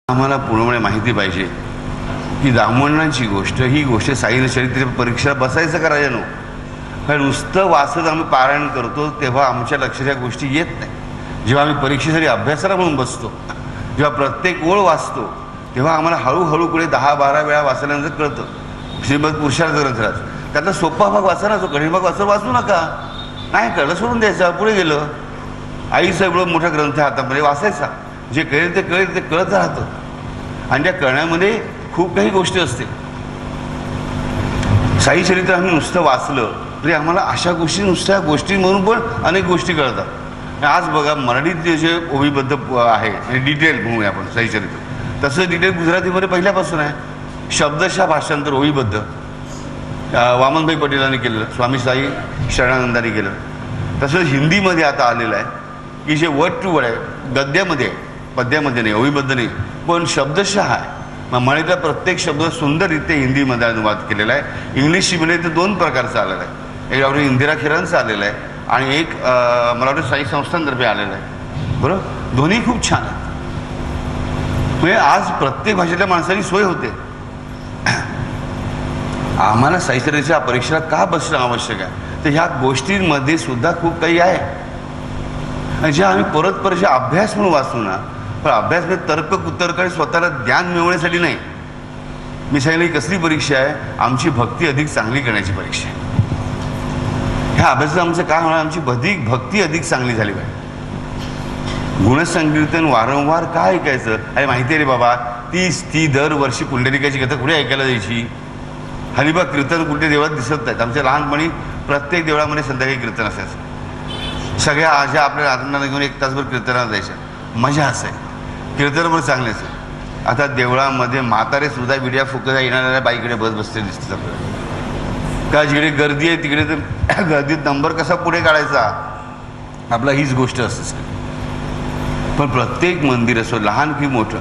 आम्हाला पूर्णपणे माहिती पाहिजे की ब्राह्मणांची गोष्ट ही गोष्ट साई चरित्र परीक्षा बसायचं का राजानो. कारण नुसतं वाचत आम्ही पारायण करतो तेव्हा आमच्या लक्षात या गोष्टी येत नाही. जेव्हा आम्ही परीक्षेसाठी अभ्यासाला म्हणून बसतो, जेव्हा प्रत्येक ओळ वाचतो, तेव्हा आम्हाला हळूहळू पुढे 10-12 वेळा वाचल्यानंतर कळतं. श्रीमद पुरुषार्थ ग्रंथराज त्यातला सोपा भाग वाचा ना, जो कठीण भाग वाचू नका. नाही कळलं सोडून द्यायचा, पुढे गेलं. आईचा एवढं मोठा ग्रंथ हातामध्ये वाचायचा, जे कळेल ते कळत राहतं. आणि त्या कळण्यामध्ये खूप काही गोष्टी असतील. साई चरित्र आम्ही नुसतं वाचलं तरी आम्हाला अशा गोष्टी नुसत्या गोष्टींमधून पण अनेक गोष्टी कळतात. आज बघा मराठीत जे ओवीबद्ध आहे म्हणजे डिटेल म्हणूया आपण साई चरित्र, तसं डिटेल गुजरातीमध्ये पहिल्यापासून आहे. शब्दशः भाषांतर ओवीबद्ध वामनभाई पटेलांनी केलेलं, स्वामी साई शरणानंदांनी केलं. तसंच हिंदीमध्ये आता आलेलं आहे की जे वर्ड टू वर्ड आहे, गद्यामध्ये आहे, पद्यामध्ये नाही, ओवीबद्ध नाही, पण शब्दशः आहे. मग मराठीतला प्रत्येक शब्द सुंदररीत्या हिंदीमध्ये अनुवाद केलेला आहे. इंग्लिशमध्ये तर 2 प्रकारचा आलेला आहे. एक डॉक्टर इंदिरा खिरांचा आलेला आहे आणि एक मला वाटतं साई संस्थांतर्फे आलेला आहे. बरोबर, दोन्ही खूप छान आहेत. म्हणजे आज प्रत्येक भाषेतल्या माणसाची सोय होते. आम्हाला साई चरित्राच्या परीक्षेला का बसणं आवश्यक आहे, तर ह्या गोष्टींमध्ये सुद्धा खूप काही आहे ज्या आम्ही परत जे अभ्यास म्हणून वाचू ना, पण अभ्यास म्हणजे तर्क कुतर्क आणि स्वतःला ज्ञान मिळवण्यासाठी नाही. मी सांगितलं कसली परीक्षा आहे, आमची भक्ती अधिक चांगली करण्याची परीक्षा आहे. ह्या अभ्यासात आमचं काय होणार, आमची भक्ती अधिक चांगली झाली पाहिजे. गुणसंकीर्तन वारंवार का ऐकायचं. अरे माहिती आहे रे बाबा, ती दरवर्षी पुंडलिकाची कथा कुठे ऐकायला जायची. हरिबा कीर्तन कुठे देवळात दिसत नाहीत. आमच्या लहानपणी प्रत्येक देवळामध्ये संध्याकाळी कीर्तन असायचं. सगळ्या आज्या आपल्या राजनाला घेऊन 1 तासभर कीर्तनाला जायच्या, मजा असायची. कीर्तन पण चांगले असेल. आता देवळामध्ये म्हातारे सुद्धा विड्या फुकता येणाऱ्या बाईकडे बसले दिसतात आपल्याला. का जिकडे गर्दी आहे तिकडे तर गर्दीत नंबर कसा पुढे काढायचा, आपला हीच गोष्ट असते. पण प्रत्येक मंदिर असो लहान की मोठं,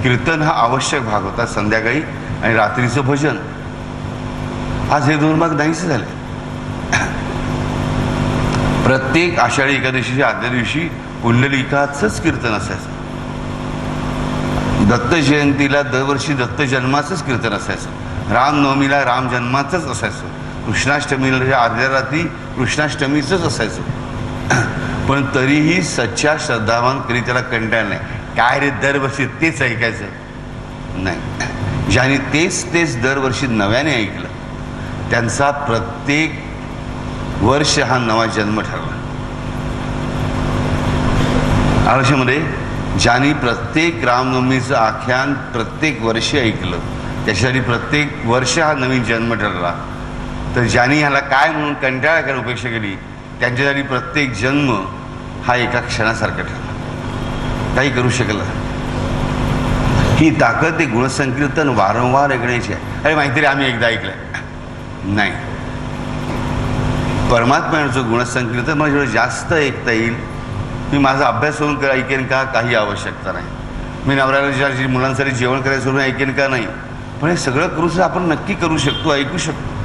कीर्तन हा आवश्यक भाग होता. संध्याकाळी आणि रात्रीचं भजन. आज हे 2 भाग नाहीसे झाले. प्रत्येक आषाढी एकादशीच्या आदल्या दिवशी पुंडलिकाचंच कीर्तन असायचं. दत्त जयंतीला दरवर्षी दत्त जन्माचंच कीर्तन असायचं. रामनवमीला राम जन्माचंच असायचं. कृष्णाष्टमीला आदल्या रात्री कृष्णाष्टमीचंच असायचं. पण तरीही सच्चा श्रद्धावान कधी त्याला कंटाळ नाही. काय रे दरवर्षी तेच ऐकायचं नाही. ज्याने तेच दरवर्षी नव्याने ऐकलं त्यांचा प्रत्येक वर्ष हा नवा जन्म ठरला. आयुष्यामध्ये ज्यांनी प्रत्येक रामनवमीचं आख्यान प्रत्येक वर्षी ऐकलं त्याच्यासाठी प्रत्येक वर्ष हा नवीन जन्म ठरला. तर ज्यांनी ह्याला काय म्हणून कंटाळा करायला उपेक्षा केली त्यांच्यासाठी प्रत्येक जन्म हा एका क्षणासारखा ठरला. काही करू शकला. ही ताकद ते गुणसंकीर्तन वारंवार ऐकण्याची आहे. अरे माहिती रे आम्ही एकदा ऐकलंय नाही. परमात्म्याचं गुणसंकीर्तन मला जेवढं जास्त ऐकता येईल मी माझा अभ्यास करून ऐकेन का, काही आवश्यकता नाही. मी नवऱ्याला मुलांसाठी जेवण करायचं सोडून ऐकेन का, नाही. पण हे सगळं करू आपण नक्की करू शकतो, ऐकू शकतो.